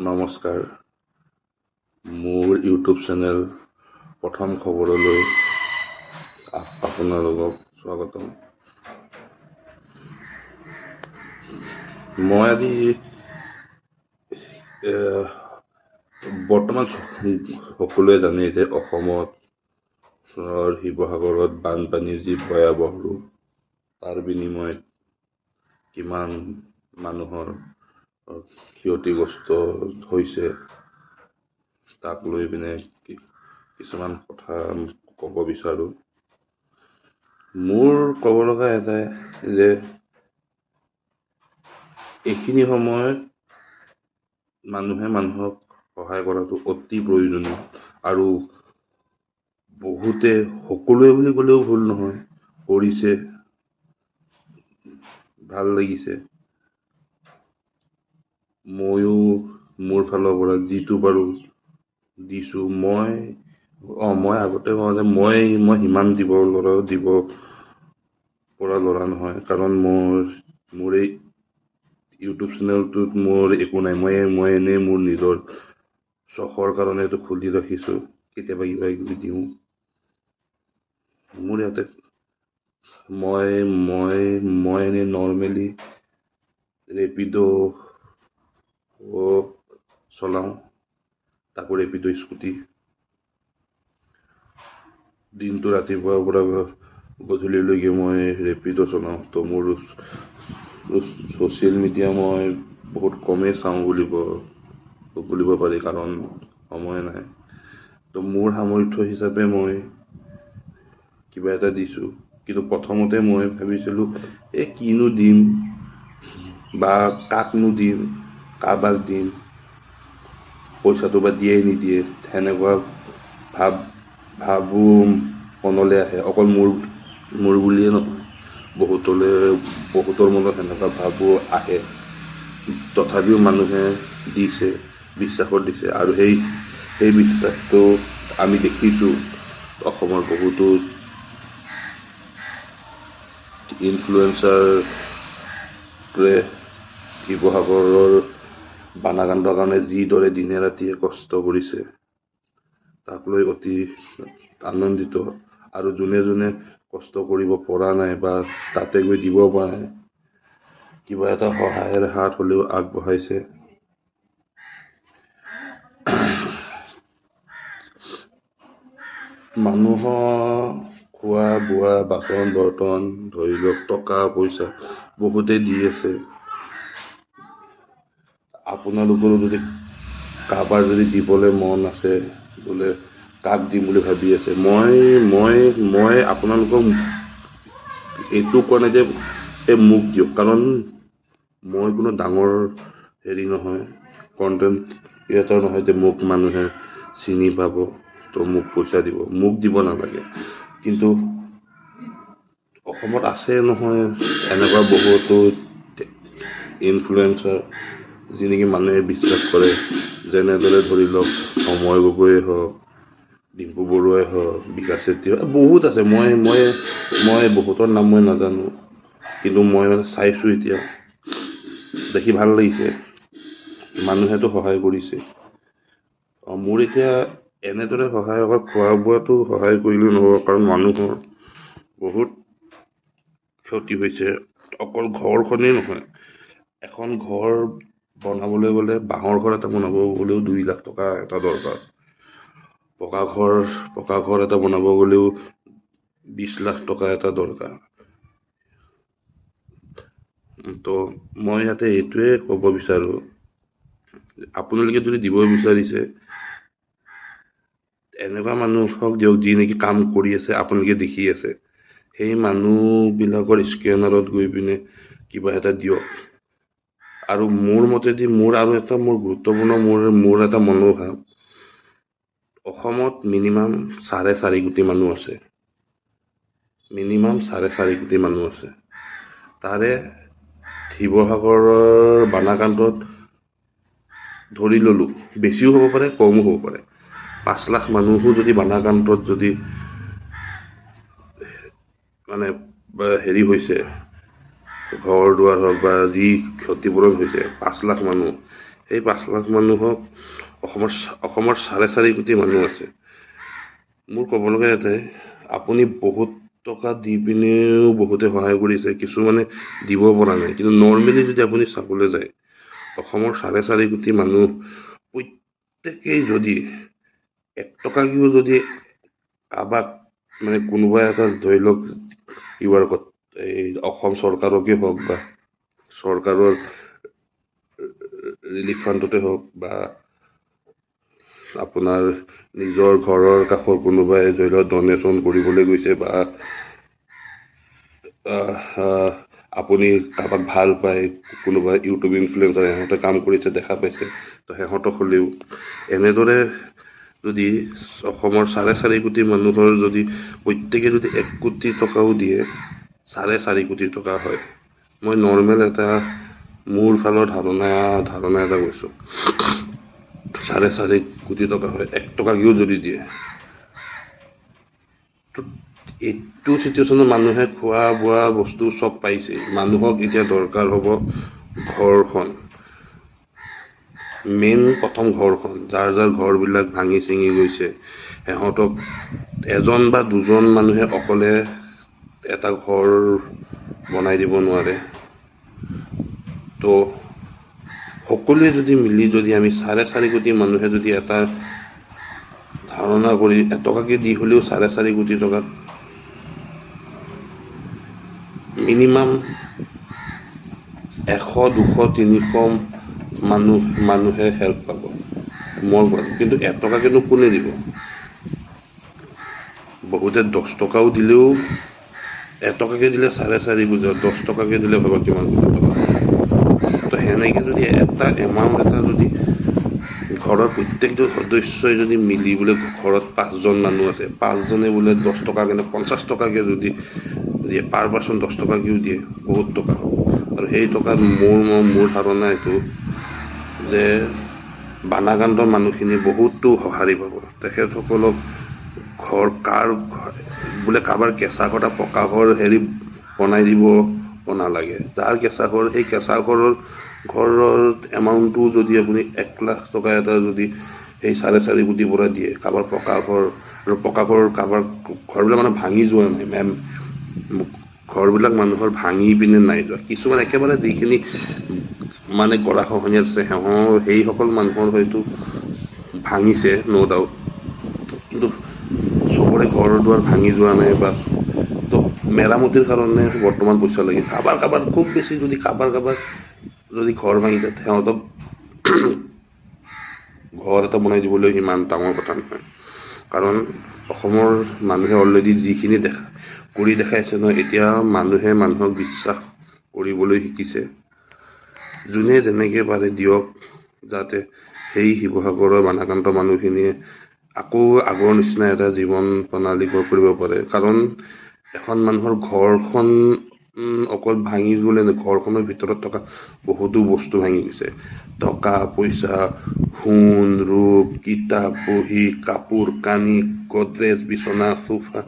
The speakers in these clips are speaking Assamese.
নমস্কাৰ, মোৰ ইউটিউব চেনেল প্ৰথম খবৰলৈ আপোনালোকক স্বাগতম। মই আজি বৰ্তমান সকলোৱে জানে যে অসমত শিৱসাগৰত বানপানীৰ যি ভয়াৱহ ৰূপ, তাৰ বিনিময়ত কিমান মানুহৰ ক্ষতিগ্ৰস্ত হৈছে, তাক লৈ পিনে কিছুমান কথা ক'ব বিচাৰোঁ। মোৰ ক'ব লগা এটাই যে এইখিনি সময়ত মানুহে মানুহক সহায় কৰাটো অতি প্ৰয়োজনীয়, আৰু বহুতে, সকলোৱে বুলি ক'লেও ভুল নহয়, কৰিছে, ভাল লাগিছে। ময়ো মোৰ ফালৰ পৰা যিটো পাৰোঁ দিছোঁ। মই আগতে কওঁ যে মই সিমান দিব পৰা ল'ৰা নহয়, কাৰণ মোৰ এই ইউটিউব চেনেলটোত মোৰ একো নাই। মই এনেই মোৰ নিজৰ চখৰ কাৰণে এইটো খুলি ৰাখিছোঁ, কেতিয়াবা কিবা কিবি দিওঁ। মোৰ ইয়াতে মই এনেই নৰ্মেলি ৰেপিড' চলাওঁ, তাকো ৰেপিড' স্কুটি। দিনটো ৰাতিপুৱাৰ পৰা গধূলিলৈকে মই ৰেপিড' চলাওঁ। তো মোৰ ছ'চিয়েল মিডিয়া মই বহুত কমেই চাওঁ বুলিব পাৰি, কাৰণ সময় নাই। তো মোৰ সামৰ্থ্য হিচাপে মই কিবা এটা দিছোঁ। কিন্তু প্ৰথমতে মই ভাবিছিলোঁ কিনো দিম, বা কাকনো দিম, কাৰোবাক দিম, পইচাটো বা দিয়েই নিদিয়ে, সেনেকুৱা ভাবো মনলৈ আহে। অকল মোৰ বুলিয়ে নহয়, বহুতৰ মনত সেনেকুৱা ভাবো আহে। তথাপিও মানুহে দিছে, বিশ্বাসত দিছে, আৰু সেই বিশ্বাসটো আমি দেখিছোঁ অসমৰ বহুতো ইনফ্লুৱেঞ্চাৰে শিৱসাগৰৰ বানাকাণ্ডৰ কাৰণে যিদৰে দিনে ৰাতিয়ে কষ্ট কৰিছে, তাক লৈ অতি আনন্দিত। আৰু যোনে কষ্ট কৰিব পৰা নাই বা তাতে গৈ দিব পৰা নাই, কিবা এটা সহায়ৰ হাত হ'লেও আগবঢ়াইছে। মানুহৰ খোৱা বোৱা, বাচন বৰ্তন, ধৰি লওক টকা পইচা বহুতে দি আছে। আপোনালোকৰো যদি কাৰোবাৰ যদি দিবলৈ মন আছে, বোলে কাক দিম বুলি ভাবি আছে, মই আপোনালোকক এইটো কোৱা নাই যে মোক দিয়ক, কাৰণ মই কোনো ডাঙৰ নহয়, কণ্টেণ্ট ক্ৰিয়েটৰ নহয় যে মোক মানুহে চিনি পাব, তো মোক পইচা দিব। মোক দিব নালাগে। কিন্তু অসমত আছে নহয় এনেকুৱা বহুতো ইনফ্লুৱেঞ্চাৰ, যি নেকি মানুহে বিশ্বাস কৰে। যেনেদৰে ধৰি লওক সময় গগৈয়ে হওক, ডিম্পু বৰুৱাই হওক, বিকাশ চেত্ৰী হওক, বহুত আছে। মই বহুতৰ নাম মই নাজানো, কিন্তু মই চাইছোঁ, এতিয়া দেখি ভাল লাগিছে, মানুহেতো সহায় কৰিছে। মোৰ এতিয়া এনেদৰে সহায়, অকল খোৱা বোৱাটো সহায় কৰিলেও নহ'ব, কাৰণ মানুহৰ বহুত ক্ষতি হৈছে। অকল ঘৰখনেই নহয়, এখন ঘৰ বনাবলৈ গ'লে, বাঁহৰ ঘৰ এটা বনাব গ'লেও 2 লাখ টকা এটা দৰকাৰ। পকা ঘৰ এটা বনাব গ'লেও 20 লাখ টকা এটা দৰকাৰ। তো মই ইয়াতে এইটোৱে ক'ব বিচাৰোঁ, আপোনালোকে যদি দিব বিচাৰিছে, এনেকুৱা মানুহক দিয়ক যি নেকি কাম কৰি আছে, আপোনালোকে দেখি আছে। সেই মানুহবিলাকৰ স্কেনাৰত গৈ পিনে কিবা এটা দিয়ক। আৰু মোৰ মতেদি মোৰ গুৰুত্বপূৰ্ণ মোৰ এটা মনোভাৱ, অসমত মিনিমাম 4.5 কোটি মানুহ আছে। তাৰে শিৱসাগৰৰ বানাকাণ্ডত ধৰি ল'লোঁ, বেছিও হ'ব পাৰে, কমো হ'ব পাৰে। 5 লাখ মানুহো যদি বানাকাণ্ডত যদি হৈছে, ঘৰ দুৱাৰ হওক বা যি ক্ষতিপূৰণ হৈছে, 5 লাখ মানুহ, এই 5 লাখ মানুহক অসমৰ 4.5 কোটি মানুহ আছে। মোৰ ক'ব লগা এটাই, আপুনি বহুত টকা দি পিনেও বহুতে সহায় কৰিছে, কিছুমানে দিব পৰা নাই। কিন্তু নৰ্মেলি যদি আপুনি চাবলৈ যায়, অসমৰ 4.5 কোটি মানুহ প্ৰত্যেকেই যদি 1 টকাকেও যদি কাৰোবাক মানে কোনোবা এটা ধৰি লওক এই অসম চৰকাৰকে হওক বা চৰকাৰৰ ৰিলিফ ফাণ্ডতে হওক বা আপোনাৰ নিজৰ ঘৰৰ কাষৰ কোনোবাই ধৰি লওক ডনেশ্যন কৰিবলৈ গৈছে বা আপুনি কাৰোবাক ভাল পায়, কোনোবা ইউটিউব ইনফ্লুৱেঞ্চাৰ সিহঁতে কাম কৰিছে দেখা পাইছে, তো সিহঁতক হ'লেও এনেদৰে যদি অসমৰ 4.5 কোটি মানুহৰ যদি প্ৰত্যেকে যদি 1 কোটি টকাও দিয়ে 4.5 কোটি টকা হয়। মই নৰ্মেল এটা মোৰ ফালৰ ধাৰণা এটা কৈছোঁ, 4.5 কোটি টকা হয়, 1 টকাকেও যদি দিয়ে, এইটো চিটুৱেশ্যনত মানুহে খোৱা বোৱা বস্তু চব পাইছে। মানুহক এতিয়া দৰকাৰ হ'ব ঘৰখন, মেইন প্ৰথম ঘৰখন। যাৰ ঘৰবিলাক ভাঙি চিঙি গৈছে, সিহঁতক এজন বা দুজন মানুহে অকলে এটা ঘৰ বনাই দিব নোৱাৰে। তো সকলোৱে যদি মিলি যদি আমি 4.5 কোটি মানুহে যদি এটা ধাৰণা কৰি 1 টকাকে দি হ'লেও 4.5 কোটি টকাত মিনিমাম 100, 200, 300 মানুহে হেল্প পাব মই কওঁ। কিন্তু 1 টকাকেনো কোনে দিব? বহুতে 10 টকাও দিলেও 1 টকাকে দিলে 4.5 কোটি, 10 টকাকে দিলে ভাবক কিমান কোটি টকা। তো সেনেকৈ যদি এটা এমাউণ্ট এটা যদি ঘৰৰ প্ৰত্যেকজন সদস্যই যদি মিলি বোলে ঘৰত 5জন মানুহ আছে, 5জনে বোলে 10 টকাকে 50 টকাকে যদি দিয়ে, পাৰ পাৰ্চন 10 টকাকেও দিয়ে, বহুত টকা হ'ব। আৰু সেই টকাত মোৰ ধাৰণা এইটো যে বানাকান্তৰ মানুহখিনি বহুতো সঁহাৰি পাব। তেখেতসকলক বোলে কাৰোবাৰ কেঁচা ঘৰ এটা পকা ঘৰ বনাই দিব নালাগে। যাৰ কেঁচা ঘৰ, সেই কেঁচা ঘৰৰ এমাউণ্টটো যদি আপুনি 1 লাখ টকা এটা যদি সেই 4.5 কোটিৰ পৰা দিয়ে, কাৰোবাৰ পকা ঘৰ, আৰু পকা ঘৰ কাৰোবাৰ ঘৰবিলাক মানে ভাঙি যোৱা নাই, ঘৰবিলাক মানুহৰ ভাঙি পিনে নাই যোৱা। কিছুমান একেবাৰে যিখিনি মানে গৰাখহনীয়া আছে সেইসকল মানুহৰ হয়তো ভাঙিছে, ন' ডাউট। কিন্তু চবৰে ঘৰ দুৱাৰ ভাঙি যোৱা নাই বা তো মেৰামতিৰ কাৰণে বৰ্তমান পইচা লাগে। কাৰোবাৰ খুব বেছি যদি কাৰোবাৰ যদি ঘৰ ভাঙিছে, সিহঁতক ঘৰ এটা বনাই দিবলৈ সিমান ডাঙৰ কথা নহয়। কাৰণ অসমৰ মানুহে অলৰেডি যিখিনি কৰি দেখাইছে নহয়, এতিয়া মানুহে মানুহক বিশ্বাস কৰিবলৈ শিকিছে। যোনে যেনেকৈ পাৰে দিয়ক, যাতে সেই শিৱসাগৰৰ বানাকান্ত মানুহখিনিয়ে আকৌ আগৰ নিচিনা এটা জীৱন প্ৰণালী কৰিব পাৰে। কাৰণ এখন মানুহৰ ঘৰখন অকল ভাঙি গ'লে নহয়, ঘৰখনৰ ভিতৰত থকা বহুতো বস্তু ভাঙি গৈছে। টকা পইচা, সোণ ৰূপ, কিতাপ বহী, কাপোৰ কানি, গডৰেজ, বিচনা, চোফা,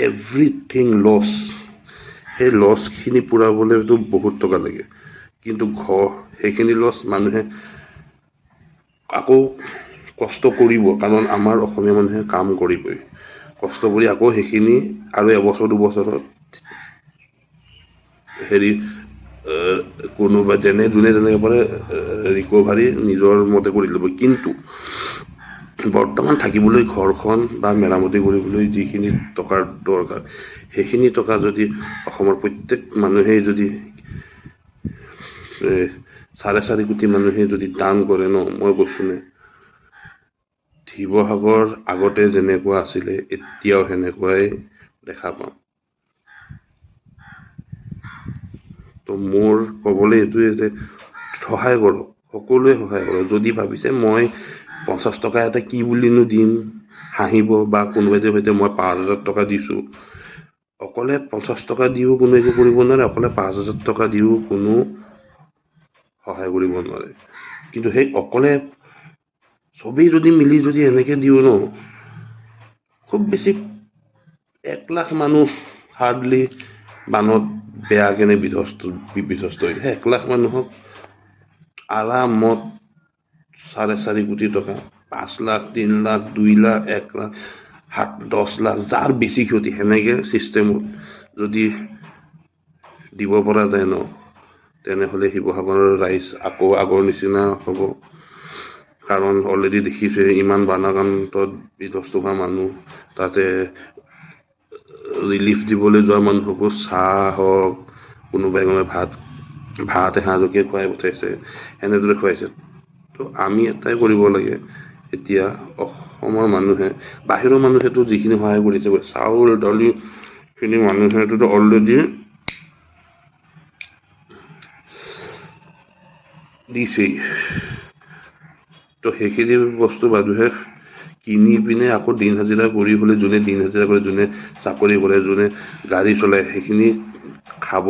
এভৰিথিং লছ। সেই লছখিনি পূৰাবলৈতো বহুত টকা লাগে। কিন্তু সেইখিনি লছ মানুহে আকৌ কষ্ট কৰিব, কাৰণ আমাৰ অসমীয়া মানুহে কাম কৰিবই, কষ্ট কৰি আকৌ সেইখিনি আৰু এবছৰ দুবছৰত কোনোবা যোনে যেনেকৈ পাৰে ৰিকভাৰী নিজৰ মতে কৰি ল'ব। কিন্তু বৰ্তমান থাকিবলৈ ঘৰখন বা মেৰামতি কৰিবলৈ যিখিনি টকাৰ দৰকাৰ, সেইখিনি টকা যদি অসমৰ প্ৰত্যেক মানুহেই যদি 4.5 কোটি মানুহে যদি দান কৰে ন, মই কৈছোঁ নে, শিৱসাগৰ আগতে যেনেকুৱা আছিলে এতিয়াও সেনেকুৱাই দেখা পাম। তো মোৰ ক'বলৈ এইটোৱে যে সহায় কৰক, সকলোৱে সহায় কৰক। যদি ভাবিছে মই 50 টকা এটা কি বুলিনো দিম, হাঁহিব, বা কোনোবাই যে ভাবিছে মই 5,000 টকা দিছোঁ, অকলে 50 টকা দিও কোনো একো কৰিব নোৱাৰে, অকলে 5,000 টকা দিও কোনো সহায় কৰিব নোৱাৰে। কিন্তু সেই অকলে চবেই যদি মিলি যদি এনেকৈ দিওঁ ন, খুব বেছি 1 লাখ মানুহ হাৰ্ডলি বানত বেয়াকেনে বিধ্বস্ত হৈছে। 1 লাখ মানুহক আৰামত 4.5 কোটি টকা, 5 লাখ, 3 লাখ, 2 লাখ, 1 লাখ, 10 লাখ, যাৰ বেছি ক্ষতি সেনেকে চিষ্টেমত যদি দিব পৰা যায় ন, তেনেহ'লে শিৱসাগৰৰ ৰাইজ আকৌ আগৰ নিচিনা হ'ব। কাৰণ অলৰেডি দেখিছে ইমান বানাকান্তত বিধ্বস্ত হোৱা মানুহ, তাতে ৰিলিফ দিবলৈ যোৱা মানুহকো চাহ হওক, কোনোবাই ভাত এসাঁজকে খুৱাই পঠাইছে, এনেদৰে খুৱাইছে। তো আমি এটাই কৰিব লাগে, এতিয়া অসমৰ মানুহে, বাহিৰৰ মানুহেতো যিখিনি সহায় কৰিছে, চাউল দালিখিনি মানুহেতো অলৰেডি দিছেই। তো সেইখিনি বস্তু মানুহে কিনি পিনে আকৌ দিন হাজিৰা কৰি হ'লে, যোনে দিন হাজিৰা কৰে, যোনে চাকৰি কৰে, যোনে গাড়ী চলায়, সেইখিনি খাব।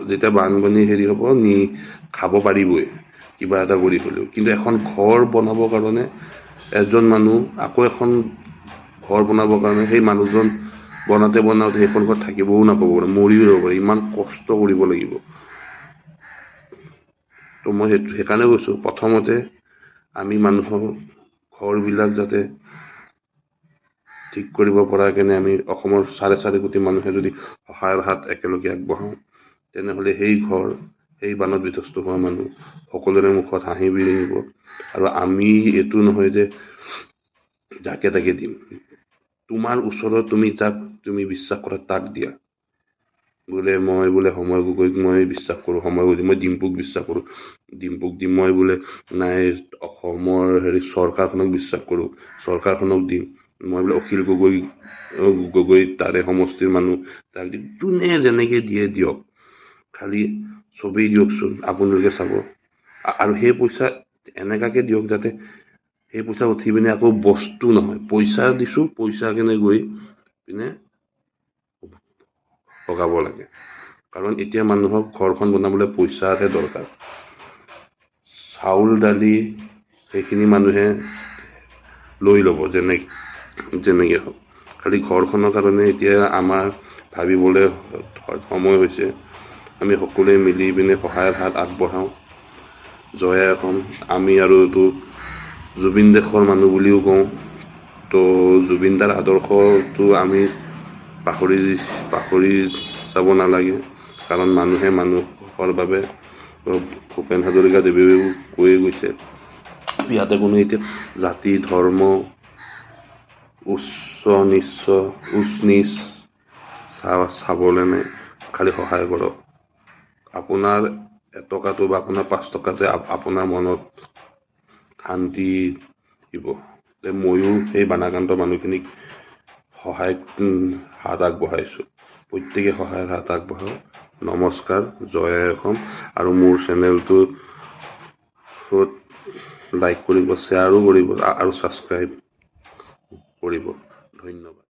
যেতিয়া বানপানী হেৰি হ'ব, খাব পাৰিবই কিবা এটা কৰি হ'লেও। কিন্তু এখন ঘৰ বনাবৰ কাৰণে এজন মানুহ, আকৌ এখন ঘৰ বনাবৰ কাৰণে সেই মানুহজন বনাওঁতে সেইখন ঘৰত থাকিবও নাপাব পাৰে, মৰিও যাব পাৰে, ইমান কষ্ট কৰিব লাগিব। তো মই সেইকাৰণে কৈছোঁ, প্ৰথমতে আমি মানুহৰ ঘৰবিলাক যাতে ঠিক কৰিব পৰাকেনে আমি অসমৰ 4.5 কোটি মানুহে যদি সহায়ৰ হাত একেলগে আগবঢ়াওঁ, তেনেহ'লে সেই বানত বিধ্বস্ত হোৱা মানুহ সকলোৰে মুখত হাঁহি বিৰিঙিব। আৰু আমি এইটো নহয় যে যাকে তাকে দিম, তোমাৰ ওচৰত তুমি যাক তুমি বিশ্বাস কৰা তাক দিয়া। মই সময় গগৈক মই বিশ্বাস কৰোঁ, মই ডিম্পুক বিশ্বাস কৰোঁ, ডিম্পুক দিম। মই নাই অসমৰ চৰকাৰখনক বিশ্বাস কৰোঁ, চৰকাৰখনক দিম। মই অখিল গগৈ তাৰে সমষ্টিৰ মানুহ, তাক দিম। যোনে যেনেকে দিয়ে দিয়ক, খালি চবেই দিয়কচোন, আপোনালোকে চাব। আৰু সেই পইচা এনেকাকে দিয়ক যাতে সেই পইচা উঠি পিনে আকৌ বস্তু নহয়, পইচা দিছোঁ, পইচা কেনে গৈ পিনে লগাব লাগে। কাৰণ এতিয়া মানুহক ঘৰখন বনাবলৈ পইচাহে দৰকাৰ। চাউল দালি সেইখিনি মানুহে লৈ ল'ব যেনেকে হওক, খালি ঘৰখনৰ কাৰণে এতিয়া আমাৰ ভাবিবলৈ সময় হৈছে। আমি সকলোৱে মিলি পিনে সহায়ৰ হাত আগবঢ়াওঁ। জয় অসম। আমি আৰু এইটো জুবিন দেশৰ মানুহ বুলিও কওঁ। তো জুবিন দাৰ আদৰ্শটো আমি পাহৰি যাব নালাগে। কাৰণ মানুহে মানুহৰ বাবে, ভূপেন হাজৰিকাদেৱেও কৈয়ে গৈছে, ইয়াতে কোনো এতিয়া জাতি ধৰ্ম উচ্চ নীচ চাবলৈ নাই, খালি সহায় কৰক। আপোনাৰ এটকাটো বা আপোনাৰ 5 টকাতে আপোনাৰ মনত শান্তি দিব যে ময়ো সেই বানাক্ৰান্ত মানুহখিনিক হাত আগবঢ়াইছোঁ। প্ৰত্যেকে সহায়ৰ হাত আগবঢ়াওক। নমস্কাৰ, জয় অসম। আৰু মোৰ চেনেলটো লাইক কৰিব, শ্বেয়াৰো কৰিব আৰু ছাবস্ক্ৰাইব কৰিব। ধন্যবাদ।